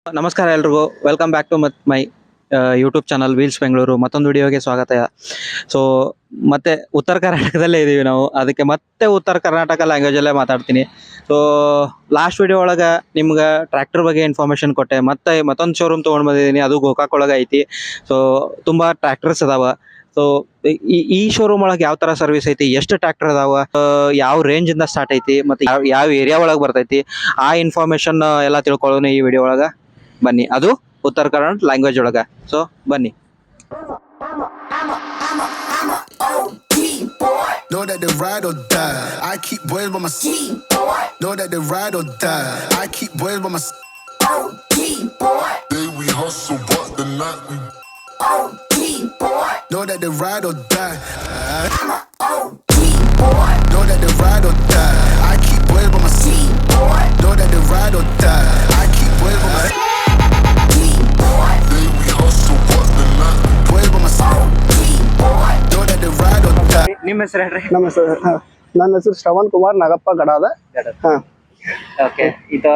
ನಮಸ್ಕಾರ ಎಲ್ರಿಗೂ, welcome back to my YouTube channel wheels Bengaluru. ಮತ್ತೊಂದು ವಿಡಿಯೋಗೆ ಸ್ವಾಗತ. ಸೊ ಮತ್ತೆ ಉತ್ತರ ಕರ್ನಾಟಕದಲ್ಲೇ ಇದ್ದೀವಿ ನಾವು, ಅದಕ್ಕೆ ಮತ್ತೆ ಉತ್ತರ ಕರ್ನಾಟಕ ಲ್ಯಾಂಗ್ವೇಜಲ್ಲೇ ಮಾತಾಡ್ತೀನಿ. ಸೊ ಲಾಸ್ಟ್ ವಿಡಿಯೋ ಒಳಗೆ ನಿಮ್ಗೆ ಟ್ರ್ಯಾಕ್ಟರ್ ಬಗ್ಗೆ ಇನ್ಫಾರ್ಮೇಷನ್ ಕೊಟ್ಟೆ. ಮತ್ತೊಂದು ಶೋರೂಮ್ ತೊಗೊಂಡು ಬಂದಿದ್ದೀನಿ, ಅದು ಗೋಕಾಕ್ ಒಳಗೆ ಐತಿ. ಸೊ ತುಂಬ ಟ್ರ್ಯಾಕ್ಟರ್ಸ್ ಅದಾವ. ಸೊ ಈ ಶೋರೂಮ್ ಒಳಗೆ ಯಾವ ಥರ ಸರ್ವಿಸ್ ಐತಿ, ಎಷ್ಟು ಟ್ರ್ಯಾಕ್ಟರ್ ಅದಾವ, ಯಾವ ರೇಂಜಿಂದ ಸ್ಟಾರ್ಟ್ ಐತಿ, ಮತ್ತು ಯಾವ ಏರಿಯಾ ಒಳಗೆ ಬರ್ತೈತಿ, ಆ ಇನ್ಫಾರ್ಮೇಷನ್ ಎಲ್ಲ ತಿಳ್ಕೊಳ್ಳೋಣ ಈ ವಿಡಿಯೋ ಒಳಗೆ. ಬನ್ನಿ, ಅದು ಉತ್ತರ ಕನ್ನಡ ಲ್ಯಾಂಗ್ವೇಜ್ ಒಳಗ. ಸೊ ಬನ್ನಿ. Know that they ride or die. I keep boys by my side. Know that they ride or die. I keep boys by my side. Day we hustle, but the night we know that they ride or die. Know that they ride or die. I keep boys by my side. Know that they ride or die. I keep boys by my side. ನಿಮ್ಮ ಹೆಸರು ಹೇಳ್ರಿ. ನಮ್ಮ ಹೆಸರು ನನ್ನ ಹೆಸರು Shravan Kumar Nagappa Gadad. Okay, ಇದು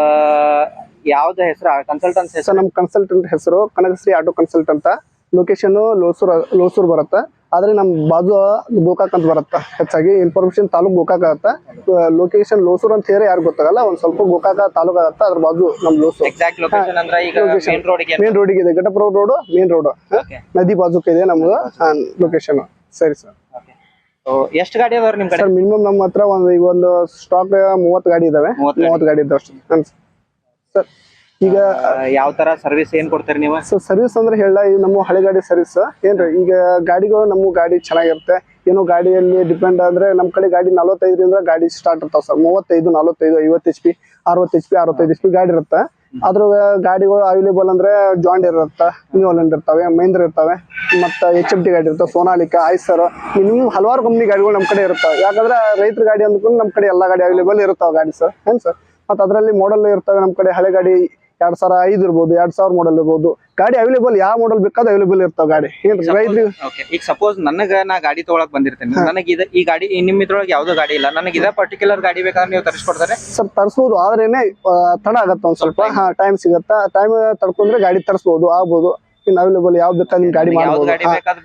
ಯಾವ್ದು ಹೆಸರು? ಕನ್ಸಲ್ಟೆನ್ಸ್ ಹೆಸರು? ನಮ್ಮ ಕನ್ಸಲ್ಟೆಂಟ್ ಹೆಸರು ಕನಕಶ್ರೀ ಆಟೋ ಕನ್ಸಲ್ಟ್ ಅಂತ. ಲೊಕೇಶನ್ ಲೋಸೂರ್ ಬರುತ್ತೆ, ಆದ್ರೆ ನಮ್ ಬಾಜು ಗೋಕಾಕ್ ಅಂತ ಬರುತ್ತೆ. ಹೆಚ್ಚಾಗಿ ಇನ್ಫಾರ್ಮೇಶನ್ ತಾಲೂಕ್ ಗೋಕಾಕ್ ಆಗತ್ತ. ಲೊಕೇಶನ್ ಲೋಸೂರ್ ಅಂತ ಹೇಳಿ ಯಾರು ಗೊತ್ತಾಗಲ್ಲ, ಒಂದ್ ಸ್ವಲ್ಪ ಗೋಕಾಕ್ ತಾಲೂಕ್ ಆಗತ್ತ. ಅದ್ರ ಬಾಜು ನಮ್ ಲೋಸೂರ್. ಎಕ್ಸಾಕ್ಟ್ ಲೊಕೇಶನ್ ಅಂದ್ರೆ ಈಗ ಮೇನ್ ರೋಡಿಗೆ ಇದೆ, ಘಟಪ್ರಭಾ ರೋಡ್ ಮೇನ್ ರೋಡ್, ನದಿ ಬಾಜುಕ್ ಇದೆ ನಮ್ದು ಲೊಕೇಶನ್. ಸರಿ ಸರ್. ಎಷ್ಟು ಗಾಡಿ ಅದಾವ್ರಿ ನಿಮ್ ಕಡೆ? ಸರ್ ಮಿನಿಮಮ್ ನಮ್ಮ ಹತ್ರ ಒಂದು ಸ್ಟಾಕ್ 30 ಗಾಡಿ ಇದಾವೆ. 30 ಗಾಡಿ ಇದ್ದಾವೆ ಸರ್. ಈಗ ಯಾವ ತರ ಸರ್ವಿಸ್ ಏನ್ ಕೊಡ್ತೀರಿ ನೀವು? ಸರ್ ಸರ್ವಿಸ್ ಅಂದ್ರೆ ಹೇಳ, ನಮ್ಮ ಹಳೆ ಗಾಡಿ ಸರ್ವಿಸ್ ಏನ್ರಿ, ಈಗ ಗಾಡಿಗಳು ನಮ್ಮ ಗಾಡಿ ಚೆನ್ನಾಗಿರುತ್ತೆ. ಏನೋ ಗಾಡಿಯಲ್ಲಿ ಡಿಪೆಂಡ್ ಅಂದ್ರೆ ನಮ್ಮ ಕಡೆ ಗಾಡಿ 45ರಿಂದ ಗಾಡಿ ಸ್ಟಾರ್ಟ್ ಇರ್ತಾವ ಸರ್. 35, 45, 50 HP, 60 HP, 65 HP ಗಾಡಿ ಇರುತ್ತೆ. ಅದ್ರ ಗಾಡಿಗಳು ಅವೈಲೇಬಲ್ ಅಂದ್ರೆ ಜಾಂಡಿಯರ್ ಇರುತ್ತೆ, ನ್ಯೂ ಹಾಲೆಂಡ್ ಇರ್ತವೆ, ಮಹೀಂದ್ರ ಇರ್ತವೆ, ಮತ್ತೆ HMT ಗಾಡಿ ಇರ್ತವೆ, ಸೋನಾಲಿಕಾ, ಐಸರ್, ಇನ್ನು ಹಲವಾರು ಕಂಪ್ನಿ ಗಾಡಿಗಳು ನಮ್ಮ ಕಡೆ ಇರ್ತವೆ. ಯಾಕಂದ್ರೆ ರೈತರ ಗಾಡಿ ಅಂದ್ಕೊಂಡು ನಮ್ಮ ಕಡೆ ಎಲ್ಲಾ ಗಾಡಿ ಅವೈಲೇಬಲ್ ಇರ್ತಾವ ಗಾಡಿ ಸರ್. ಏನ್ ಸರ್, ಮತ್ತೆ ಅದರಲ್ಲಿ ಮಾಡಲ್ ಇರ್ತವೆ ನಮ್ಮ ಕಡೆ. ಹಳೆ ಗಾಡಿ 2005 ಇರ್ಬೋದು, 2000 ಮಾಡಲ್ ಇರ್ಬೋದು. ಗಾಡಿ ಅವೈಲೇಬಲ್ ಯಾವ ಮಾಡಲ್ ಬೇಕಾದ ಅವೈಲೇಬಲ್ ಇರ್ತಾವ ಗಾಡಿ. ಈಗ ಸಪೋಸ್ ನಾ ಗಾಡಿ ತಗೊಳಕ್ ಬಂದಿರ್ತೇನೆ, ನನಗೆ ಈ ಗಾಡಿ ನಿಮ್ಮ ಇದ್ರೊಳಗೆ ಯಾವ್ದು ಗಾಡಿ ಇಲ್ಲ, ನನಗೆ ಇದ ಪರ್ಟಿಕ್ಯುಲರ್ ಗಾಡಿ ಬೇಕಾದ್ರೆ ನೀವು ತರಿಸ್ಕೊಡ್ತಾರೆ ಸರ್? ತರಿಸಬಹುದು, ಆದ್ರೇನೆ ತಡ ಆಗತ್ತ ಒಂದ್ ಸ್ವಲ್ಪ. ಟೈಮ್ ಸಿಗತ್ತ, ಟೈಮ್ ತಡ್ಕೊಂಡ್ರೆ ಗಾಡಿ ತರಿಸಬಹುದು, ಆಗ್ಬೋದು. ಇನ್ ಅವೈಲೇಬಲ್ ಯಾವ್ದು ಬೇಕಾದ್ರೆ ನಿಮ್ ಗಾಡಿ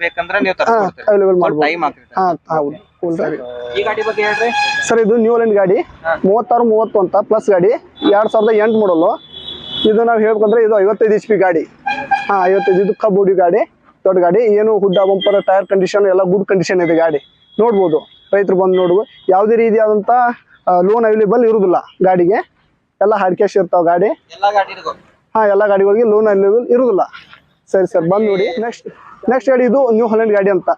ಬೇಕಂದ್ರೆ ನೀವು ಅವೈಲೇಬಲ್ ಮಾಡ್ಬೋದು. ಹೌದು. ಈ ಗಾಡಿ ಬಗ್ಗೆ ಹೇಳ್ರಿ ಸರ್. ಇದು ನ್ಯೂ ಹಾಲೆಂಡ್ ಗಾಡಿ, 36, 30 ಅಂತ ಪ್ಲಸ್ ಗಾಡಿ, 2008 ಮಾಡಲು. ಇದು ನಾವು ಹೇಳ್ಬೇಕಂದ್ರೆ ಇದು 55 HP ಗಾಡಿ. 55. ಇದು ಕಬೋಡಿ ಗಾಡಿ, ದೊಡ್ಡ ಗಾಡಿ. ಏನು ಹುಡ್ಡ ಬಂಪರ್, ಟೈರ್ ಕಂಡೀಷನ್ ಎಲ್ಲ ಗುಡ್ ಕಂಡೀಷನ್ ಇದೆ ಗಾಡಿ. ನೋಡ್ಬೋದು, ರೈತರು ಬಂದು ನೋಡ್ಬೋದು. ಯಾವುದೇ ರೀತಿಯಾದಂತ ಲೋನ್ ಅವೈಲೇಬಲ್ ಇರುವುದಿಲ್ಲ ಗಾಡಿಗೆ. ಎಲ್ಲ ಹಾರ್ಡ್ ಕ್ಯಾಶ್ ಇರ್ತಾವ ಗಾಡಿ. ಎಲ್ಲ ಗಾಡಿಗಳಿಗೆ ಲೋನ್ ಅವೈಲೇಬಲ್ ಇರುವುದಿಲ್ಲ. ಸರಿ ಸರ್, ಬಂದು ನೋಡಿ. ನೆಕ್ಸ್ಟ್ ಗಾಡಿ ಇದು ನ್ಯೂ ಹಾಲೆಂಡ್ ಗಾಡಿ ಅಂತ,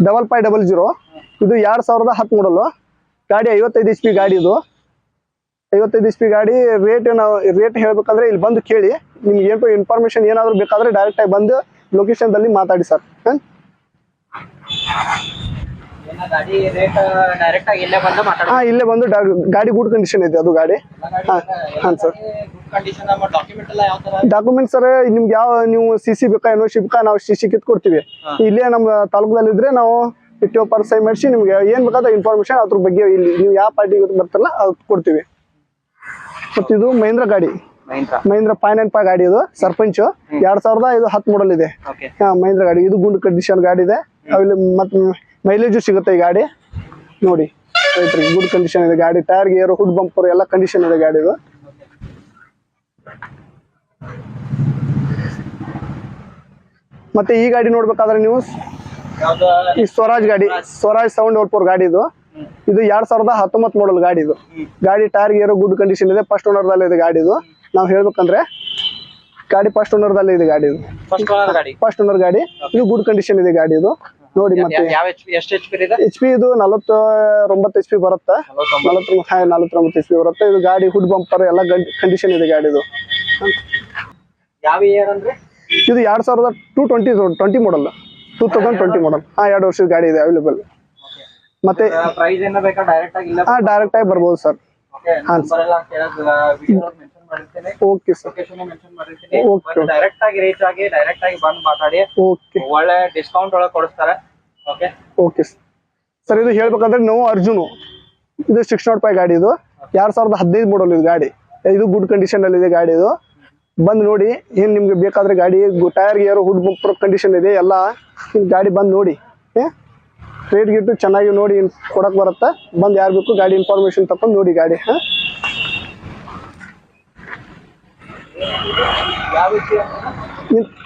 5500. ಇದು 2010 ಮಾಡಲು ಗಾಡಿ, 55 HP ಗಾಡಿ. ಇದು 55 HP ಗಾಡಿ. ರೇಟ್ ಹೇಳ್ಬೇಕಂದ್ರೆ ಇಲ್ಲಿ ಬಂದು ಕೇಳಿ. ನಿಮ್ಗೆ ಏನು ಇನ್ಫಾರ್ಮೇಶನ್ ಏನಾದ್ರು ಬೇಕಾದ್ರೆ ಡೈರೆಕ್ಟ್ ಆಗಿ ಬಂದು ಲೊಕೇಶನ್ ದಲ್ಲಿ ಮಾತಾಡಿ ಸರ್. ಇಲ್ಲೇ ಬಂದು ಗಾಡಿ ಗುಡ್ ಕಂಡೀಷನ್ ಇದೆ ಅದು ಗಾಡಿ. ಸರ್ ಡಾಕ್ಯುಮೆಂಟ್ ಸರ್, ನಿಮ್ಗೆ ಯಾವ ನೀವು CC ಬೇಕಾ, NOC ಬೇಕಾ, ನಾವು CC ಕಿತ್ ಕೊಡ್ತೀವಿ. ಇಲ್ಲೇ ನಮ್ಮ ತಾಲೂಕದಲ್ಲಿ ಇದ್ರೆ ನಾವು ಸೈ ಮಾಡಿಸಿ ನಿಮ್ಗೆ ಏನ್ ಬೇಕಾದ ಇನ್ಫಾರ್ಮೇಶನ್ ಅದ್ರ ಬಗ್ಗೆ ಇಲ್ಲಿ ನೀವು ಯಾವ ಪಾರ್ಟಿ ಬರ್ತಾರಲ್ಲ ಅದು ಕೊಡ್ತೀವಿ. ಮತ್ತೆ ಇದು ಮಹೀಂದ್ರ ಗಾಡಿ, ಮಹೀಂದ್ರ 595 ಗಾಡಿ. ಇದು ಸರ್ಪಂಚ್ 2010 ಮಾಡಲ್ ಇದೆ. ಮಹೀಂದ್ರ ಗಾಡಿ. ಇದು ಗುಡ್ ಕಂಡೀಷನ್ ಗಾಡಿ ಇದೆ. ಮತ್ತೆ ಮೈಲೇಜು ಸಿಗುತ್ತೆ ಈ ಗಾಡಿ. ನೋಡಿ ರೈತರಿಗೆ ಗುಡ್ ಕಂಡೀಷನ್ ಇದೆ ಗಾಡಿ. ಟೈರ್ ಗೇರ್, ಹುಡ್ ಬಂಪರ್ ಎಲ್ಲ ಕಂಡೀಷನ್ ಇದೆ ಗಾಡಿ. ಇದು ಮತ್ತೆ ಈ ಗಾಡಿ ನೋಡ್ಬೇಕಾದ್ರೆ ನೀವು ಈ ಸ್ವರಾಜ್ ಗಾಡಿ, ಸ್ವರಾಜ್ 744 ಗಾಡಿ. ಇದು 2019 ಮಾಡಲ್ ಗಾಡಿ. ಇದು ಗಾಡಿ ಟೈರ್ ಗೇರ್ ಗುಡ್ ಕಂಡೀಷನ್ ಇದೆ. ಫಸ್ಟ್ ಓನರ್ ದಲ್ಲಿ ಇದೆ ಗಾಡಿ. ಇದು ನಾವು ಹೇಳ್ಬೇಕಂದ್ರೆ ಗಾಡಿ ಫಸ್ಟ್ ಓನರ್ ದಲ್ಲಿ ಇದೆ ಗಾಡಿ. ಇದು ಫಸ್ಟ್ ಓನರ್ ಗಾಡಿ. ಇದು ಗುಡ್ ಕಂಡೀಷನ್ ಇದೆ ಗಾಡಿ. ಇದು ನೋಡಿ. ಮತ್ತೆ HP ಇದು 49 HP ಬರುತ್ತೆ. 49 HP ಬರುತ್ತೆ. ಇದು ಗಾಡಿ ಹುಡ್ ಬಂಪರ್ ಎಲ್ಲ ಕಂಡೀಷನ್ ಇದೆ ಗಾಡಿ. ಇದು ಇದು 2020 ಮಾಡಲ್, 2020 ಮಾಡಲ್. 2 ವರ್ಷದ ಗಾಡಿ ಇದೆ ಅವೈಲೇಬಲ್. ಮತ್ತೆ ಡೈರೆಕ್ಟ್ ಆಗಿ ಬರ್ಬೋದು ಸರ್. ಓಕೆ ಸರ್, ಡೈರೆಕ್ಟ್ ಆಗಿ ರೀಚ್ ಆಗಿ ಡೈರೆಕ್ಟ್ ಆಗಿ ಬಂದು ಮಾತಾಡಿ. ಒಳ್ಳೆ ಡಿಸ್ಕೌಂಟ್ ಒಳಗೆ ಕೊಡಿಸ್ತಾರೆ. Okay sir. ಇದು ಹೇಳ್ಬೇಕಂದ್ರೆ ನಾವು ಅರ್ಜುನ್, ಇದು 605 ಗಾಡಿ. ಇದು 2015 ಮಾಡಲ್ ಇದು ಗಾಡಿ. ಇದು ಗುಡ್ ಕಂಡೀಷನ್ ಅಲ್ಲಿ ಇದೆ ಗಾಡಿ. ಇದು ಬಂದು ನೋಡಿ. ಏನು ನಿಮ್ಗೆ ಬೇಕಾದ್ರೆ ಗಾಡಿ ಟೈರ್ ಗೇರು ಹುಡ್ ಬಂಪರ್ ಕಂಡೀಷನ್ ಇದೆ ಎಲ್ಲ. ಗಾಡಿ ಬಂದು ನೋಡಿ, ರೇಟ್ ಗಿಟ್ಟು ಚೆನ್ನಾಗಿ ನೋಡಿ ಕೊಡಕ್ಕೆ ಬರುತ್ತೆ. ಬಂದು ಯಾರು ಬೇಕು ಗಾಡಿ ಇನ್ಫಾರ್ಮೇಶನ್ ತಗೊಂಡು ನೋಡಿ ಗಾಡಿ.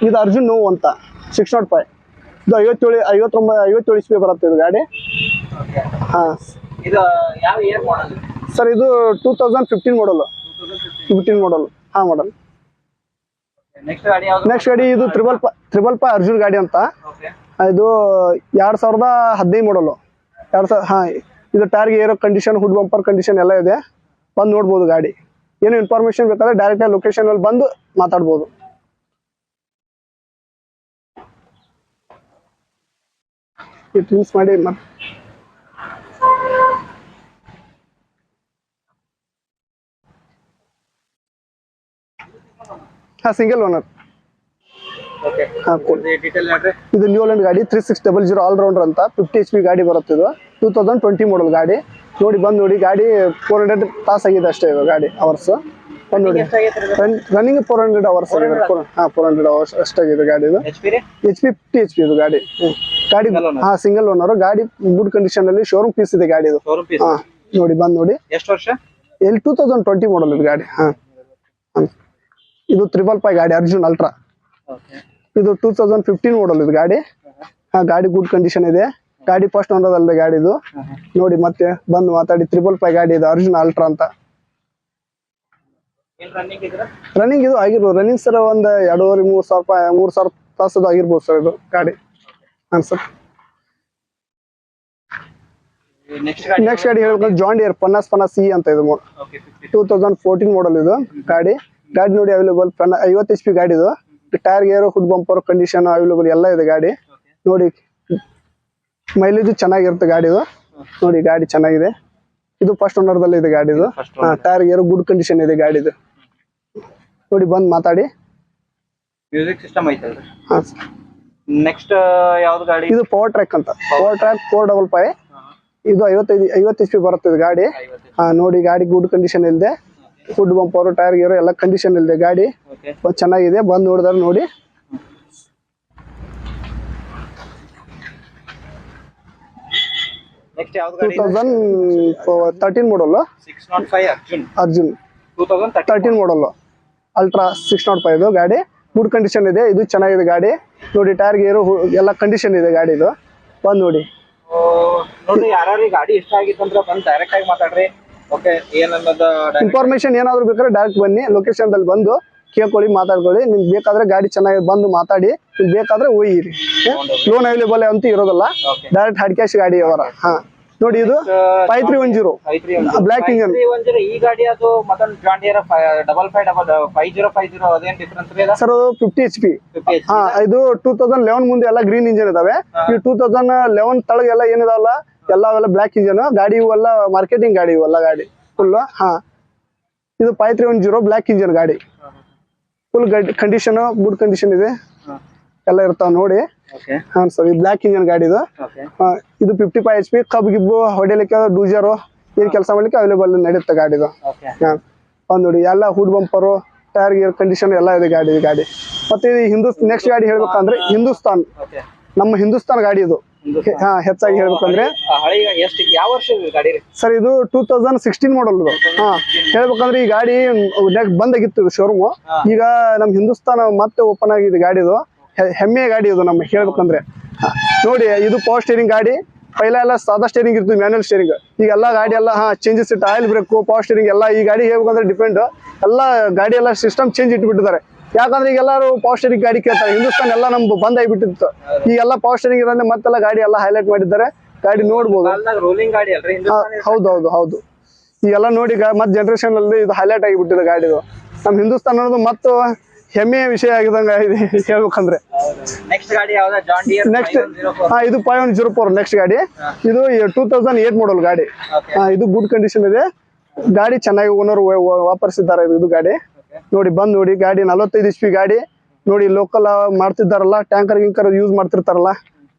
ಇದು ಅರ್ಜುನ್ ನೋವು ಅಂತ 605. ಇದು 57 HP ಬರುತ್ತೆ ಇದು ಗಾಡಿ. ಹಾಂ ಸರ್, ಇದು 2015 ಮಾಡಲು. 15 ಮಾಡಲ್. ಹಾಂ ಮಾಡಲ್. ನೆಕ್ಸ್ಟ್ ಗಾಡಿ ಇದು ತ್ರಿಬಲ್ ಫೈ ಅರ್ಜುನ್ ಗಾಡಿ ಅಂತ. ಇದು 2015 ಮಾಡಲು. ಹಾಂ, ಇದು ಟೈರ್ಗೆ ಏರೋ ಕಂಡೀಷನ್, ಹುಡ್ ಬಂಪರ್ ಕಂಡೀಷನ್ ಎಲ್ಲ ಇದೆ. ಬಂದು ನೋಡ್ಬೋದು ಗಾಡಿ. ಏನು ಇನ್ಫಾರ್ಮೇಶನ್ ಬೇಕಾದ್ರೆ ಡೈರೆಕ್ಟಾಗಿ ಲೊಕೇಶನಲ್ಲಿ ಬಂದು ಮಾತಾಡ್ಬೋದು. ಟ್ರಿಮ್ಸ್ ಮಾಡಿ ಮತ್ತೆ ಹಾಂ, ಸಿಂಗಲ್ ಓನರ್. ಇದು ನ್ಯೂಲ್ಯಾಂಡ್ ಗಾಡಿ 3600 ಆಲ್ರೌಂಡರ್ ಅಂತ 50 HP ಗಾಡಿ ಬರುತ್ತೆ. ಇದು 2020 ಮಾಡಲ್ ಗಾಡಿ. ನೋಡಿ ಬಂದು ನೋಡಿ ಗಾಡಿ 400 ತಾಸು ಆಗಿದೆ ಅಷ್ಟೇ ಇದು ಗಾಡಿ ಅವರ್ಸ್. ಬಂದು ನೋಡಿ ರನ್ನಿಂಗ್ 400 ಅವರ್ಸ್ ಆಗಿದೆ. 400 ಅವರ್ಸ್ ಅಷ್ಟಾಗಿದೆ ಗಾಡಿದು. HP 50 HP ಇದು ಗಾಡಿ. ಹಾಂ, ಸಿಂಗಲ್ ಓನರ್ ಗಾಡಿ. ಗುಡ್ ಕಂಡೀಷನ್ ಅಲ್ಲಿ ಶೋರೂಮ್ ಪೀಸ್ ಇದೆ ಗಾಡಿ ಇದು. ಹಾಂ, ನೋಡಿ ಬಂದು ನೋಡಿ. ಎಷ್ಟು ವರ್ಷ? 2020 ಮಾಡಲ್ ಇದು ಗಾಡಿ. ಹಾಂ, ಇದು ತ್ರಿಬಲ್ ಫೈ ಗಾಡಿ ಅರ್ಜುನ್ ಅಲ್ಟ್ರಾ. ಇದು 2015 ಮಾಡಲ್ ಇದು ಗಾಡಿ. ಹಾಂ, ಗಾಡಿ ಗುಡ್ ಕಂಡೀಷನ್ ಇದೆ. ಗಾಡಿ ಫಸ್ಟ್ ಓನರ್ ಅಲ್ಲದೆ ಗಾಡಿ ಇದು. ನೋಡಿ ಮತ್ತೆ ಬಂದು ಮಾತಾಡಿ. ತ್ರಿಬಲ್ ಫೈ ಗಾಡಿ ಇದು ಅರ್ಜುನ್ ಅಲ್ಟ್ರಾ ಅಂತ. ರನ್ನಿಂಗ್ ಇದು ಆಗಿರ್ಬೋದು. ರನ್ನಿಂಗ್ ಸರ್ ಒಂದು 2,500-3,000 ತಾಸದು ಆಗಿರ್ಬೋದು ಸರ್ ಇದು ಗಾಡಿ. ಹಾಂ ಸರ್. ನೆಕ್ಸ್ಟ್ ಗಾಡಿ ಹೇಳ್ಬೇಕು ಜಾನ್ ಡಿಯರ್ 50 ಅಂತ ಇದು 2014 ಮಾಡಲ್ ಇದು ಗಾಡಿ. ಗಾಡಿ ನೋಡಿ ಅವೈಲೇಬಲ್ 50 HP ಗಾಡಿ ಇದು. ಟೈರ್ ಗೇರು ಹುಡ್ ಬಂಪರ್ ಕಂಡೀಷನ್ ಅವೈಲೇಬಲ್ ಎಲ್ಲ ಇದೆ ಗಾಡಿ. ನೋಡಿ ಮೈಲೇಜ್ ಚೆನ್ನಾಗಿರುತ್ತೆ ಗಾಡಿದು. ನೋಡಿ ಗಾಡಿ ಚೆನ್ನಾಗಿದೆ. ಇದು ಫಸ್ಟ್ ಓನರ್ದಲ್ಲಿ ಇದೆ ಗಾಡಿದು. ಟೈರ್ ಗೇರು ಗುಡ್ ಕಂಡೀಷನ್ ಇದೆ ಗಾಡಿದು. ನೋಡಿ ಬಂದು ಮಾತಾಡಿ. ಮ್ಯೂಸಿಕ್ ಸಿಸ್ಟಮ್ ಐತೆ. ಹಾಂ, ನೆಕ್ಸ್ಟ್ ಯಾವ್ದು ಗಾಡಿ? ಇದು ಪವರ್ ಟ್ರ್ಯಾಕ್ ಅಂತ. Power track 455. ಇದು 50 HP ಬರುತ್ತೆ ಇದು ಗಾಡಿ. ಹಾಂ, ನೋಡಿ ಗಾಡಿ ಗುಡ್ ಕಂಡೀಷನ್ ಇಲ್ಲದೆ. ಫುಡ್ ಬಂಪರ್ ಟೈರ್ ಗೇರು ಎಲ್ಲ ಕಂಡೀಷನ್ ಇಲ್ಲದೆ ಗಾಡಿ ಚೆನ್ನಾಗಿದೆ. ಬಂದು ನೋಡಿದ್ರೆ ನೋಡಿ. ನೆಕ್ಸ್ಟ್ ಯಾವ್ದು ಗಾಡಿ? 2013 ಮಾಡಲ್ 605 ಅರ್ಜುನ್ 2013 ಮಾಡಲ್ ಅಲ್ಟ್ರಾ 605 ಇದು ಗಾಡಿ. ಗುಡ್ ಕಂಡೀಷನ್ ಇದೆ. ಇದು ಚೆನ್ನಾಗಿದೆ ಗಾಡಿ. ನೋಡಿ ಟೈರ್ ಗೇರು ಎಲ್ಲ ಕಂಡೀಷನ್ ಇದೆ ಗಾಡಿದು. ಬಂದು ನೋಡಿ. ನೋಡಿ ಯಾರು ಗಾಡಿ ಇಷ್ಟ ಆಗಿತ್ತು ಅಂದ್ರೆ ಬಂದು ಡೈರೆಕ್ಟ್ ಆಗಿ ಮಾತಾಡ್ರಿ. ಓಕೆ, ಏನನ್ನೋದು ಇನ್ಫಾರ್ಮೇಶನ್ ಏನಾದ್ರು ಬೇಕಾದ್ರೆ ಡೈರೆಕ್ಟ್ ಬನ್ನಿ, ಲೊಕೇಶನ್ ದಲ್ಲಿ ಬಂದು ಕೇಳ್ಕೊಳ್ಳಿ, ಮಾತಾಡ್ಕೊಳ್ಳಿ. ನಿಮ್ಗೆ ಬೇಕಾದ್ರೆ ಗಾಡಿ ಚೆನ್ನಾಗಿ ಬಂದು ಮಾತಾಡಿ. ನಿಮ್ಗೆ ಬೇಕಾದ್ರೆ ಒಯ್ಯಿರಿ. ಲೋನ್ ಅವೈಲೇಬಲ್ ಅಂತೂ ಇರೋದಲ್ಲ, ಡೈರೆಕ್ಟ್ ಹ್ಯಾಂಡ್ ಕ್ಯಾಶ್ ಗಾಡಿ ಅವರ. ಹಾ, ನೋಡಿ ಇದು 5310 ಬ್ಲಾಕ್ ಇಂಜನ್. ಈ ಗಾಡಿ ಅದು ಮತ್ತೊಂದು ಜಾನ್ ಡಿಯರ್ 5050 ಅದೇನ್ ಡಿಫರೆನ್ಸ್ ಇದೆ ಸರ್? 50 HP. ಹಾ, ಇದು 2011 ಮುಂದೆ ಎಲ್ಲ ಗ್ರೀನ್ ಇಂಜನ್ ಇದಾವೆ. ಈ 2011 ತಳಗೆಲ್ಲ ಏನಿದಾವಲ್ಲ ಎಲ್ಲ ಬ್ಲಾಕ್ ಇಂಜನ್ ಗಾಡಿ. ಇವೆಲ್ಲ ಮಾರ್ಕೆಟಿಂಗ್ ಗಾಡಿ, ಇವೆಲ್ಲ ಗಾಡಿ ಫುಲ್. ಹಾ, ಇದು 5310 ಬ್ಲಾಕ್ ಇಂಜನ್ ಗಾಡಿ. ಫುಲ್ ಕಂಡೀಷನ್ ಗುಡ್ ಕಂಡೀಷನ್ ಇದೆ, ಎಲ್ಲ ಇರ್ತಾವ ನೋಡಿ. ಹಾ ಸರ್, ಇದು ಬ್ಲಾಕ್ ಇಂಜನ್ ಗಾಡಿ ಇದು. ಇದು 55 HP. ಕಬ್ ಗಿಬ್ಬು ಹೊಡಿಲಿಕ್ಕೆ, ಡೂಜರು ಏನ್ ಕೆಲಸ ಮಾಡ್ಲಿಕ್ಕೆ ಅವೈಲೇಬಲ್ ನಡೆಯುತ್ತೆ ಗಾಡಿದು. ಬಂದ್ ನೋಡಿ ಎಲ್ಲ ಹುಡ್ ಬಂಪರು ಟೈರ್ ಗೇರ್ ಕಂಡೀಷನ್ ಎಲ್ಲ ಇದೆ ಗಾಡಿ. ಮತ್ತೆ ಇದು ನೆಕ್ಸ್ಟ್ ಗಾಡಿ ಹೇಳ್ಬೇಕಂದ್ರೆ ಹಿಂದೂಸ್ತಾನ್, ನಮ್ಮ ಹಿಂದೂಸ್ತಾನ್ ಗಾಡಿ ಇದು. ಹಾ, ಹೆಚ್ಚಾಗಿ ಹೇಳ್ಬೇಕಂದ್ರೆ ಸರ್ ಇದು 2016 ಮಾಡಲ್ ಇದು. ಹಾ, ಹೇಳ್ಬೇಕಂದ್ರೆ ಈ ಗಾಡಿ ಬಂದಾಗಿತ್ತು ಶೋರೂಮ್. ಈಗ ನಮ್ ಹಿಂದೂಸ್ತಾನ ಮತ್ತೆ ಓಪನ್ ಆಗಿದೆ ಗಾಡಿದು. ಹೆಮ್ಮೆ ಗಾಡಿ ಇದು ನಮ್ಮ ಹೇಳ್ಬೇಕಂದ್ರೆ. ನೋಡಿ ಇದು ಪವರ್ ಸ್ಟೇರಿಂಗ್ ಗಾಡಿ. ಪೈಲ ಎಲ್ಲ ಸಾದಾ ಸ್ಟೇರಿಂಗ್ ಇರ್ತದೆ, ಮ್ಯಾನುವಲ್ ಸ್ಟೇರಿಂಗ್. ಈಗ ಎಲ್ಲ ಗಾಡಿ ಎಲ್ಲ ಚೇಂಜಸ್ ಇಟ್ಟು ಆಯಿಲ್ ಬ್ರೇಕ್, ಪವರ್ ಸ್ಟೇರಿಂಗ್ ಎಲ್ಲ ಈ ಗಾಡಿ ಹೇಳ್ಬೇಕಂದ್ರೆ ಡಿಪೆಂಡ್. ಎಲ್ಲ ಗಾಡಿ ಎಲ್ಲ ಸಿಸ್ಟಮ್ ಚೇಂಜ್ ಇಟ್ಬಿಟ್ಟಿದ್ದಾರೆ. ಯಾಕಂದ್ರೆ ಈಗ ಎಲ್ಲರೂ ಪವರ್ ಸ್ಟೇರಿಂಗ್ ಗಾಡಿ ಕೇಳ್ತಾರೆ. ಹಿಂದೂಸ್ತಾನ್ ಎಲ್ಲ ನಮ್ದು ಬಂದ್ ಆಗಿಬಿಟ್ಟಿತ್ತು. ಈಗೆಲ್ಲ ಪವರ್ ಸ್ಟೇರಿಂಗ್ ಇರೋದ್ರೆ ಮತ್ತೆಲ್ಲ ಗಾಡಿ ಎಲ್ಲ ಹೈಲೈಟ್ ಮಾಡಿದ್ದಾರೆ. ಗಾಡಿ ನೋಡ್ಬೋದು. ಹೌದು. ಈಗೆಲ್ಲ ನೋಡಿ ಮತ್ತೆ ಜನರೇಷನ್ ಅಲ್ಲಿ ಇದು ಹೈಲೈಟ್ ಆಗಿಬಿಟ್ಟಿದೆ ಗಾಡಿದು. ನಮ್ ಹಿಂದೂಸ್ತಾನ್ ಅನ್ನೋದು ಮತ್ತು ಹೆಮ್ಮೆಯ ವಿಷಯ ಆಗಿದಂಗ ಹೇಳ್ಬೇಕಂದ್ರೆ. ನೆಕ್ಸ್ಟ್ ಇದು 5104 ನೆಕ್ಸ್ಟ್ ಗಾಡಿ. ಇದು 2008 ಮಾಡಲ್ ಗಾಡಿ. ಇದು ಗುಡ್ ಕಂಡೀಷನ್ ಇದೆ ಗಾಡಿ. ಚೆನ್ನಾಗಿ ಓನರ್ ವಾಪರಿಸಿದ್ದಾರೆ ಇದು ಗಾಡಿ. ನೋಡಿ ಬಂದ್ ನೋಡಿ ಗಾಡಿ 45 HP ಗಾಡಿ. ನೋಡಿ ಲೋಕಲ್ ಮಾಡ್ತಿದ್ದಾರಲ್ಲ, ಟ್ಯಾಂಕರ್ ಗಿಂಕರ್ ಯೂಸ್ ಮಾಡ್ತಿರ್ತಾರಲ್ಲ,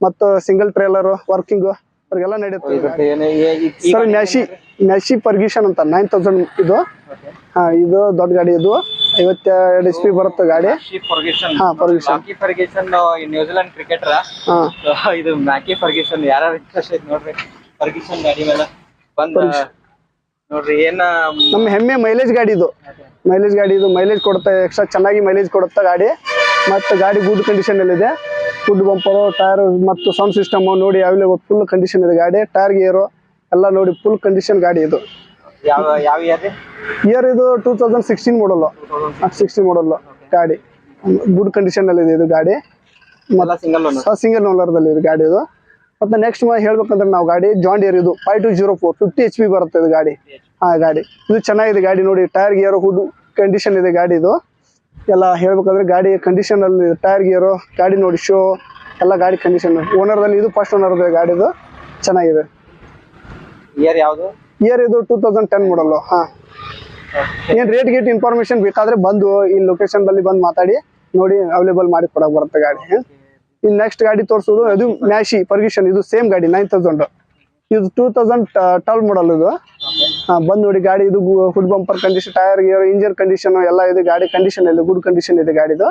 ಮತ್ತು ಸಿಂಗಲ್ ಟ್ರೇಲರ್ ವರ್ಕಿಂಗ್ ಅವ್ರಿಗೆಲ್ಲ ನಡೆಯುತ್ತೆ ಸರ್. ನ್ಯಾಶಿ ಫರ್ಗ್ಯೂಷನ್ ಅಂತ 9000 ಇದು. ಹಾ ಇದು ದೊಡ್ಡ ಗಾಡಿ ಇದು 52 HP ಬರುತ್ತೆ ಗಾಡಿ. ಹಾ ಫರ್ಗ್ಯೂಸನ್ ನ್ಯೂಜಿಲೆಂಡ್ ಕ್ರಿಕೆಟರ್. ಇದು ಮ್ಯಾಕಿ ಫರ್ಗ್ಯೂಸನ್ ಯಾರು ಇಂಟ್ರೆಸ್ಟ್ ಐತಿ ನೋಡ್ರಿ ಫರ್ಗ್ಯೂಸನ್ ಗಾಡಿ ಮೇಲೆ ಬಂದ ನೋಡ್ರಿ. ಏನ ನಮ್ಮ ಹೆಮ್ಮೆ ಮೈಲೇಜ್ ಗಾಡಿ ಇದು. ಮೈಲೇಜ್ ಕೊಡುತ್ತೆ, ಎಕ್ಸ್ಟ್ರಾ ಚೆನ್ನಾಗಿ ಮೈಲೇಜ್ ಕೊಡುತ್ತೆ ಗಾಡಿ. ಮತ್ತು ಗಾಡಿ ಗುಡ್ ಕಂಡೀಷನ್ ಅಲ್ಲಿ ಇದೆ. ಫುಡ್ ಬಂಪರು, ಟೈರ್ ಮತ್ತು ಸೌಂಡ್ ಸಿಸ್ಟಮ್ ನೋಡಿ ಅವೈಲೇಬಲ್ ಫುಲ್ ಕಂಡೀಷನ್ ಇದೆ ಗಾಡಿ. ಟೈರ್ ಗೇರು ಎಲ್ಲ ನೋಡಿ ಫುಲ್ ಕಂಡೀಷನ್ ಗಾಡಿ ಇದು. ಯಾವ ಇಯರ್ ಇದು 2016 ಮಾಡಲ್. 16 ಮಾಡಲ್ ಗಾಡಿ. ಗುಡ್ ಕಂಡೀಷನ್ ಅಲ್ಲಿ ಇದೆ ಇದು ಗಾಡಿ. ಸಿಂಗಲ್ ಓನರ್ ದಲ್ಲಿ ಇದೆ ಗಾಡಿ ಇದು. ಮತ್ತೆ ನೆಕ್ಸ್ಟ್ ಹೇಳ್ಬೇಕಂದ್ರೆ ನಾವು ಗಾಡಿ ಜಾನ್ ಡಿಯರ್ ಇದು 5204 50 HP ಬರುತ್ತೆ ಇದು ಗಾಡಿ. ಗಾಡಿ ಇದು ಚೆನ್ನಾಗಿದೆ ಗಾಡಿ ನೋಡಿ. ಟೈರ್ ಗೇರು ಹುಡ್ ಕಂಡೀಷನ್ ಇದೆ ಗಾಡಿ ಇದು. ಎಲ್ಲ ಹೇಳ್ಬೇಕಂದ್ರೆ ಗಾಡಿ ಕಂಡೀಷನ್ ಅಲ್ಲಿ ಟೈರ್ ಗೇರು ಗಾಡಿ ನೋಡಿ ಶೋ ಎಲ್ಲ ಗಾಡಿ ಕಂಡೀಷನ್. ಓನರ್ದಲ್ಲಿ ಇದು ಫಸ್ಟ್ ಓನರ್ ಇದೆ ಗಾಡಿದು. ಚೆನ್ನಾಗಿದೆ. ಇಯರ್ ಇದು 2010 ಮಾಡಲ್. ಏನ್ ರೇಟ್ ಗೇಟ್ ಇನ್ಫಾರ್ಮೇಶನ್ ಬೇಕಾದ್ರೆ ಬಂದು ಈ ಲೊಕೇಶನ್ ದಲ್ಲಿ ಬಂದು ಮಾತಾಡಿ ನೋಡಿ ಅವೈಲೇಬಲ್ ಮಾಡಿ ಕೊಡಕ್ ಬರುತ್ತೆ ಗಾಡಿ. ಇನ್ ನೆಕ್ಸ್ಟ್ ಗಾಡಿ ತೋರಿಸೋದು ಇದು ಮ್ಯಾಶಿ ಫರ್ಗ್ಯೂಸನ್. ಇದು ಸೇಮ್ ಗಾಡಿ 9000. ಇದು 2012 ಮಾಡಲ್ ಇದು. ಬಂದ್ ನೋಡಿ ಗಾಡಿ ಇದು food bumper condition, tyre gear, engine condition ಎಲ್ಲ ಇದೆ ಗಾಡಿ. ಕಂಡೀಷನ್ ಇದೆ, ಗುಡ್ ಕಂಡೀಷನ್ ಇದೆ ಗಾಡಿದು.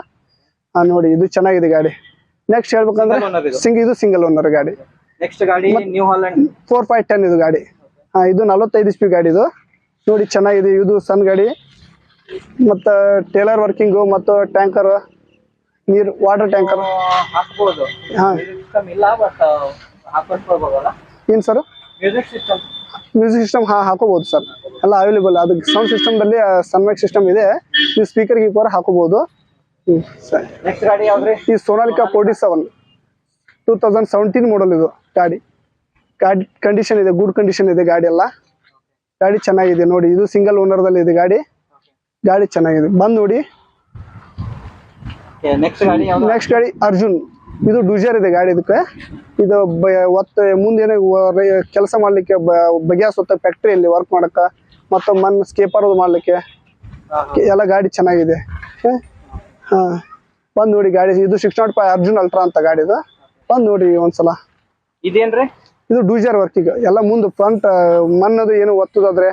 ನೋಡಿ ಇದು ಚೆನ್ನಾಗಿದೆ ಗಾಡಿ. ನೆಕ್ಸ್ಟ್ ಹೇಳ್ಬೇಕಂದ್ರೆ ಇದು ಸಿಂಗಲ್ ಓನರ್ ಗಾಡಿ. ನೆಕ್ಸ್ಟ್ ಗಾಡಿ ನ್ಯೂ ಹಾಲೆಂಡ್ 4510 ಇದು ಗಾಡಿ. ಇದು 45 HP ಗಾಡಿ ಇದು. ನೋಡಿ ಚೆನ್ನಾಗಿದೆ. ಇದು ಸಣ್ಣ ಗಾಡಿ ಮತ್ತು ಟೇಲರ್ ವರ್ಕಿಂಗು ಮತ್ತು ಟ್ಯಾಂಕರ್ ನೀರು ವಾಟರ್ ಟ್ಯಾಂಕರ್ ಹಾಕಬಹುದು. ಏನು ಸರ್ ಮ್ಯೂಸಿಕ್ ಸಿಸ್ಟಮ್ ಹಾಕೋಬಹುದು ಸರ್. ಎಲ್ಲ ಅವೈಲೇಬಲ್. ಅದು ಸೌಂಡ್ ಸಿಸ್ಟಮ್ದಲ್ಲಿ ಸನ್ಮೈಕ್ ಸಿಸ್ಟಮ್ ಇದೆ. ನೀವು ಸ್ಪೀಕರ್ ಗೀಪರ್ ಹಾಕೋಬಹುದು. ನೆಕ್ಸ್ಟ್ ಗಾಡಿ ಯಾವ್ದ್ರಿ? ಈ ಸೋನಾಲಿಕಾ 47 2017 ಮಾಡಲ್ ಇದು ಗಾಡಿ. ಕಂಡೀಷನ್ ಇದೆ, ಗುಡ್ ಕಂಡೀಷನ್ ಇದೆ ಗಾಡಿ ಎಲ್ಲ. ಗಾಡಿ ಚೆನ್ನಾಗಿದೆ ನೋಡಿ. ಇದು ಸಿಂಗಲ್ ಓನರ್ದಲ್ಲಿ ಇದೆ ಗಾಡಿ. ಗಾಡಿ ಚೆನ್ನಾಗಿದೆ, ಬಂದು ನೋಡಿ. ನೆಕ್ಸ್ಟ್ ಗಾಡಿ ಅರ್ಜುನ್. ಇದು ಡೂಜರ್ ಇದೆ ಗಾಡಿ. ಇದಕ್ಕೆ ಇದು ಮುಂದೇನೆ ಕೆಲಸ ಮಾಡ್ಲಿಕ್ಕೆ ಬಗೆಹರಿಸುತ್ತೆ. ಫ್ಯಾಕ್ಟ್ರಿಯಲ್ಲಿ ವರ್ಕ್ ಮಾಡಕ್ಕೆ ಮತ್ತು ಮಣ್ಣು ಸ್ಕೇಪರ್ ಮಾಡ್ಲಿಕ್ಕೆ ಎಲ್ಲ ಗಾಡಿ ಚೆನ್ನಾಗಿದೆ. ಬಂದು ನೋಡಿ ಗಾಡಿ. ಇದು 605 ಅರ್ಜುನ್ ಅಲ್ಟ್ರಾ ಅಂತ ಗಾಡಿದು. ಬಂದು ನೋಡಿ ಒಂದ್ಸಲ. ಇದೇನ್ರಿ? ಇದು ಡೂಜರ್ ವರ್ಕಿಂಗ್ ಎಲ್ಲ ಮುಂದೆ ಫ್ರಂಟ್ ಮಣ್ಣದು ಏನು ಒತ್ತುದಾದ್ರೆ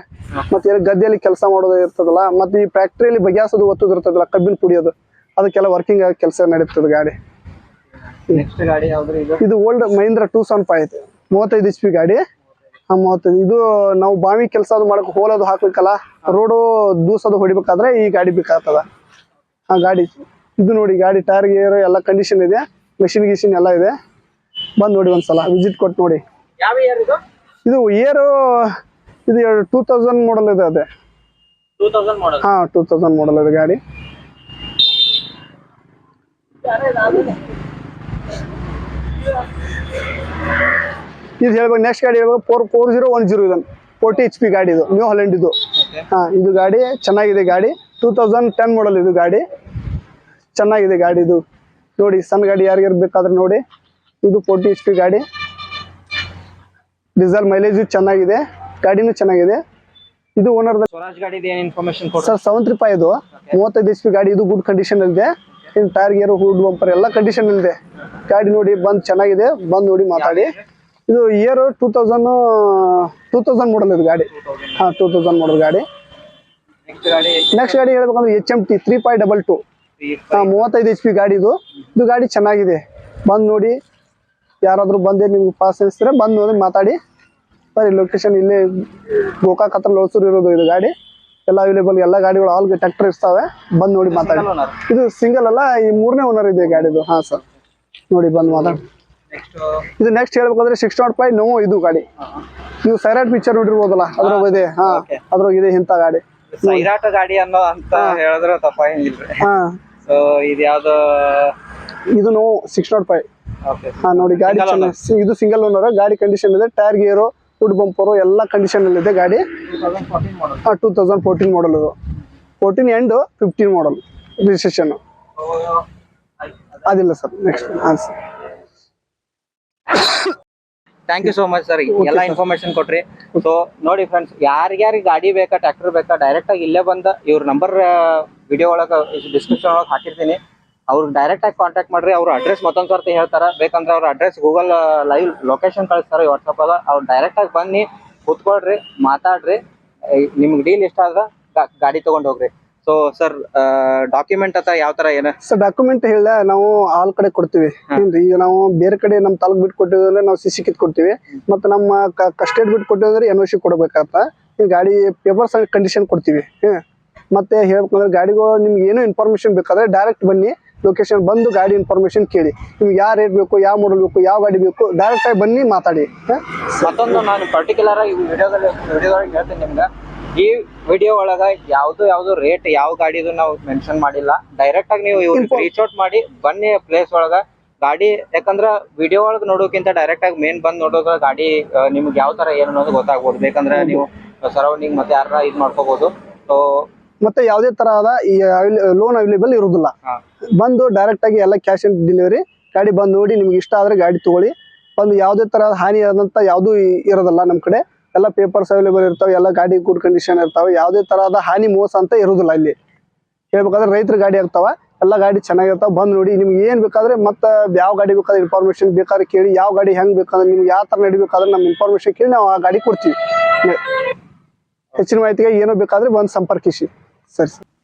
ಮತ್ತೆ ಗದ್ದೆಯಲ್ಲಿ ಕೆಲಸ ಮಾಡೋದು ಇರ್ತದಲ್ಲ, ಮತ್ತೆ ಈ ಫ್ಯಾಕ್ಟ್ರಿಯಲ್ಲಿ ಬಗೆಹರಿಸೋದು ಒತ್ತುದು ಇರ್ತದಲ್ಲ, ಕಬ್ಬಿನ ಪುಡಿಯೋದು, ಅದಕ್ಕೆಲ್ಲ ವರ್ಕಿಂಗ್ ಕೆಲಸ ನಡೀತದೆ ಗಾಡಿ. ನೆಕ್ಸ್ಟ್ ಗಾಡಿ ಯಾವ್ದ್ರಿ? ಇದು ಓಲ್ಡ್ ಮಹೀಂದ್ರ 275 ಐತೆ, 35 HP ಗಾಡಿ. 35 ಇದು ನಾವು ಬಾವಿ ಕೆಲಸ ಅದು ಮಾಡಕ್ ಹೋಲೋದು ಹಾಕ್ಬೇಕಲ್ಲ, ರೋಡು ದೂಸೋದು ಹೊಡಿಬೇಕಾದ್ರೆ ಈ ಗಾಡಿ ಬೇಕಾಗ್ತದ. ಗಾಡಿ ಇದು ನೋಡಿ. ಗಾಡಿ ಟೈರ್ ಗೇರ್ ಎಲ್ಲ ಕಂಡೀಷನ್ ಇದೆ, ಮೆಷಿನ್ ಗಿಷಿನ್ ಎಲ್ಲ ಇದೆ. ಬಂದು ನೋಡಿ ಒಂದ್ಸಲ, ವಿಸಿಟ್ ಕೊಟ್ಟು ನೋಡಿ. ಯಾವ ಇಯರ್ ಇದು? ಇದು ಇಯರ್ ಇದು 2000 ಮಾಡಲ್ ಇದೆ. ಅದೇ 2000 ಮಾಡಲ್. 2000 ಮಾಡಲ್ ಇದೆ ಗಾಡಿ. ಇದು ಹೇಳ್ಬೇಕು. ನೆಕ್ಸ್ಟ್ ಗಾಡಿ ಹೇಳ್ಬೇಕು 4010 ಇದನ್ನು 40 HP ಗಾಡಿ. ಇದು ನ್ಯೂ ಹಾಲೆಂಡ್ ಇದು. ಇದು ಗಾಡಿ ಚೆನ್ನಾಗಿದೆ ಗಾಡಿ. 2010 ಮಾಡಲ್ ಇದು ಗಾಡಿ. ಚೆನ್ನಾಗಿದೆ ಗಾಡಿ ಇದು ನೋಡಿ. ಸಣ್ಣ ಗಾಡಿ ಯಾರಿಗಾರು ಬೇಕಾದ್ರೆ ನೋಡಿ. ಇದು 40 HP ಗಾಡಿ. ಡೀಸೆಲ್ ಮೈಲೇಜ್ ಚೆನ್ನಾಗಿದೆ, ಗಾಡಿನೂ ಚೆನ್ನಾಗಿದೆ. ಇದು ಓನರ್ ಸ್ವರಾಜ್ ಗಾಡಿ ಏನು ಇನ್ಫಾರ್ಮೇಶನ್ ಕೊಡಿ ಸರ್? 735 ಇದು 35 HP ಗಾಡಿ. ಇದು ಗುಡ್ ಕಂಡೀಷನ್ ಇದೆ. ಇನ್ನು ಟೈರ್ ಗೇರು ಹುಡ್ ಬಂಪರ್ ಎಲ್ಲ ಕಂಡೀಷನ್ ಇದೆ ಗಾಡಿ. ನೋಡಿ ಬಂದು ಚೆನ್ನಾಗಿದೆ, ಬಂದು ನೋಡಿ ಮಾತಾಡಿ. ಇದು ಇಯರ್ 2000 ಮಾಡಲ್ ಇದು ಗಾಡಿ. 2000 ಮಾಡಲ್ ಗಾಡಿ. ನೆಕ್ಸ್ಟ್ ಗಾಡಿ ಹೇಳ್ಬೇಕಂದ್ರೆ HMT 3522 35 HP ಗಾಡಿ. ಇದು ಗಾಡಿ ಚೆನ್ನಾಗಿದೆ, ಬಂದು ನೋಡಿ. ಯಾರಾದ್ರೂ ಬಂದೆ ನಿಮ್ಗೆ ಪಾಸ್ ಅನಿಸಿದ್ರೆ ಬಂದು ನೋಡಿ ಮಾತಾಡಿ ಬರೀ. ಲೊಕೇಶನ್ ಇಲ್ಲೇ ಗೋಕಾಕ್ ಹತ್ರ ಲೋಸೂರ್ ಇರೋದು ಇದು ಗಾಡಿ. ಎಲ್ಲ ಅವೈಲೇಬಲ್, ಎಲ್ಲ ಗಾಡಿಗಳು ಆಲ್ ಟ್ರ್ಯಾಕ್ಟರ್ ಇರ್ತಾವೆ. ಬಂದು ನೋಡಿ ಮಾತಾಡಿ. ಇದು ಸಿಂಗಲ್ ಅಲ್ಲ, ಈ 3ನೇ ಓನರ್ ಇದೆ ಗಾಡಿದು. ಸರ್ ನೋಡಿ ಬಂದು ಮಾತಾಡಿ. ಇದು ನೆಕ್ಸ್ಟ್ ಹೇಳ್ಬೇಕಂದ್ರೆ 605 ನೋ ಇದು ಗಾಡಿ. ನೀವು ಸೈರಾಟ್ ಪಿಕ್ಚರ್ ನೋಡಿರ್ಬೋದಲ್ಲ, ಅದ್ರಾಗ ಇದೆ. ಅದ್ರಾಗ ಇದೆ ಇಂಥ ಗಾಡಿ. ಸೈರಾಟ್ ಗಾಡಿ ಅನ್ನೋ ಅಂತ ಹೇಳಿದ್ರೆ ತಪ್ಪಾಗಿಲ್ರಿ. ಸೊ ಇದು ಯಾವ್ದು? ಇದು ನೋ 605. ನೋಡಿ ಗಾಡಿ ಇದು ಸಿಂಗಲ್ ಓನರ್ ಗಾಡಿ. ಕಂಡೀಷನ್ ಇದೆ, ಟೈರ್ ಗೇರು, ಫುಡ್ ಬಂಪರು ಎಲ್ಲ ಕಂಡೀಷನ್ ಅಲ್ಲಿ ಇದೆ ಗಾಡಿ. 2014 ಮಾಡಲ್ ಇದು. 14 ಎಂಡ್ 15 ಮಾಡಲ್ ರಿಜಿಸ್ಟ್ರೇಷನ್ ಅದಿಲ್ಲ sir. Next thank you so much sir, ಎಲ್ಲ ಇನ್ಫಾರ್ಮೇಶನ್ ಕೊಟ್ರಿ. ಸೊ ನೋಡಿ ಫ್ರೆಂಡ್ಸ್, ಯಾರ್ಯಾರಿಗೆ ಗಾಡಿ ಬೇಕಾ, ಟ್ರ್ಯಾಕ್ಟರ್ ಬೇಕಾ, ಡೈರೆಕ್ಟ್ ಆಗಿ ಇಲ್ಲೇ ಬಂದ ಇವ್ರ ನಂಬರ್ ವಿಡಿಯೋ ಒಳಗೆ ಡಿಸ್ಕ್ರಿಪ್ಷನ್ ಒಳಗೆ ಹಾಕಿರ್ತೀನಿ. ಅವ್ರಿಗೆ ಡೈರೆಕ್ಟ್ ಆಗಿ ಕಾಂಟ್ಯಾಕ್ಟ್ ಮಾಡ್ರಿ. ಅವ್ರ ಅಡ್ರೆಸ್ ಮತ್ತೊಂದ್ ಸರ್ತಿ ಹೇಳ್ತಾರ. ಬೇಕಂದ್ರೆ ಅವ್ರ ಅಡ್ರೆಸ್ ಗೂಗಲ್ ಲೈವ್ ಲೊಕೇಶನ್ ಕಳಿಸ್ತಾರೆ ವಾಟ್ಸಪ್ ಅದ. ಅವ್ರು ಡೈರೆಕ್ಟ್ ಆಗಿ ಬನ್ನಿ, ಕೂತ್ಕೊಳ್ರಿ, ಮಾತಾಡ್ರಿ. ನಿಮ್ಗೆ ಡೀಲ್ ಇಷ್ಟ ಆದ್ರೆ ಗಾಡಿ ತಗೊಂಡ್ ಹೋಗ್ರಿ. ಸೊ ಸರ್ ಡಾಕ್ಯುಮೆಂಟ್ ಅಥವಾ ಯಾವ ತರ ಏನ ಸರ್ ಡಾಕ್ಯುಮೆಂಟ್ ಹೇಳಿದ ನಾವು ಆಲ್ ಕಡೆ ಕೊಡ್ತೀವಿ. ಈಗ ನಾವು ಬೇರೆ ಕಡೆ ನಮ್ಮ ತಾಲೂಕ್ ಬಿಟ್ಟು ಕೊಟ್ಟಿದ್ರೆ ನಾವು CC ಕಿತ್ ಕೊಡ್ತೀವಿ. ಮತ್ತೆ ನಮ್ಮ ಸ್ಟೇಟ್ ಬಿಟ್ಟು ಕೊಟ್ಟಿದ್ರೆ NOC ಕೊಡ್ಬೇಕಂತ. ಈ ಗಾಡಿ ಪೇಪರ್ಸ್ ಅಂಡ್ ಕಂಡೀಷನ್ ಕೊಡ್ತೀವಿ. ಮತ್ತೆ ಹೇಳ್ಬೇಕಂದ್ರೆ ಗಾಡಿಗಳು ನಿಮ್ಗೆ ಏನೋ ಇನ್ಫಾರ್ಮೇಶನ್ ಬೇಕಾದ್ರೆ ಡೈರೆಕ್ಟ್ ಬನ್ನಿ, ಲೊಕೇಶನ್ ಬಂದು ಗಾಡಿ ಇನ್ಫಾರ್ಮೇಶನ್ ಕೇಳಿ. ನಿಮ್ಗೆ ಯಾವ ರೇಟ್ ಬೇಕು, ಯಾವ ಮಾಡಲ್ ಬೇಕು, ಯಾವ ಗಾಡಿ ಬೇಕು, ಡೈರೆಕ್ಟ್ ಆಗಿ ಬನ್ನಿ ಮಾತಾಡಿ. ಮತ್ತೊಂದು ನಾನು ಪರ್ಟಿಕ್ಯುಲರ್ ಆಗಿ ವಿಡಿಯೋಗಳಿಗೆ ಹೇಳ್ತೀನಿ ನಿಮ್ಗೆ, ಈ ವಿಡಿಯೋ ಒಳಗ ಯಾವ್ದು ರೇಟ್ ಯಾವ ಗಾಡಿದು ನಾವು ಮೆನ್ಷನ್ ಮಾಡಿಲ್ಲ. ಡೈರೆಕ್ಟ್ ಆಗಿ ನೀವು ರೀಚ್ ಔಟ್ ಮಾಡಿ ಬನ್ನಿ ಪ್ಲೇಸ್ ಒಳಗ ಗಾಡಿ. ಯಾಕಂದ್ರ ವಿಡಿಯೋ ಒಳಗೆ ನೋಡೋಕ್ಕಿಂತ ಡೈರೆಕ್ಟ್ ಆಗಿ ಮೇನ್ ಬಂದ್ ನೋಡೋದ್ರ ಗಾಡಿ ನಿಮ್ಗೆ ಯಾವ ತರ ಏನು ಅನ್ನೋದು ಗೊತ್ತಾಗ್ಬೋದು. ಬೇಕಂದ್ರೆ ನೀವು ಸರೌಂಡಿಂಗ್ ಮತ್ತೆ ಯಾರ ಇದ್ ಮಾಡ್ಕೋಬಹುದು. ಸೊ ಮತ್ತೆ ಯಾವುದೇ ತರಹದ ಈ ಲೋನ್ ಅವೈಲೇಬಲ್ ಇರುವುದಿಲ್ಲ. ಬಂದು ಡೈರೆಕ್ಟ್ ಆಗಿ ಎಲ್ಲ ಕ್ಯಾಶ್ ಆನ್ ಡೆಲಿವರಿ. ಗಾಡಿ ಬಂದು ನೋಡಿ ನಿಮ್ಗೆ ಇಷ್ಟ ಆದ್ರೆ ಗಾಡಿ ತಗೊಳ್ಳಿ. ಬಂದು ಯಾವುದೇ ತರಹದ ಹಾನಿ ಆದಂತ ಯಾವ್ದು ಇರೋದಿಲ್ಲ. ನಮ್ಮ ಕಡೆ ಎಲ್ಲ ಪೇಪರ್ಸ್ ಅವೈಲೇಬಲ್ ಇರ್ತಾವೆ, ಎಲ್ಲ ಗಾಡಿ ಗುಡ್ ಕಂಡೀಷನ್ ಇರ್ತಾವೆ. ಯಾವುದೇ ತರಹದ ಹಾನಿ ಮೋಸ ಅಂತ ಇರುವುದಿಲ್ಲ. ಇಲ್ಲಿ ಹೇಳ್ಬೇಕಾದ್ರೆ ರೈತರ ಗಾಡಿ ಇರ್ತಾವ, ಎಲ್ಲ ಗಾಡಿ ಚೆನ್ನಾಗಿರ್ತಾವ. ಬಂದು ನೋಡಿ ನಿಮ್ಗೆ ಏನ್ ಬೇಕಾದ್ರೆ ಮತ್ತೆ ಯಾವ ಗಾಡಿ ಬೇಕಾದ್ರೆ ಇನ್ಫಾರ್ಮೇಶನ್ ಬೇಕಾದ್ರೆ ಕೇಳಿ, ಯಾವ ಗಾಡಿ ಹೆಂಗ್ ಬೇಕಾದ್ರೆ ನಿಮ್ಗೆ ಯಾವ ತರ ನಡಿಬೇಕಾದ್ರೆ ನಮ್ಮ ಇನ್ಫಾರ್ಮೇಶನ್ ಕೇಳಿ ನಾವು ಆ ಗಾಡಿ ಕೊಡ್ತೀವಿ. ಹೆಚ್ಚಿನ ಮಾಹಿತಿಗೆ ಏನೋ ಬೇಕಾದ್ರೆ ಬಂದು ಸಂಪರ್ಕಿಸಿ. ಸರಿ ಸರ್.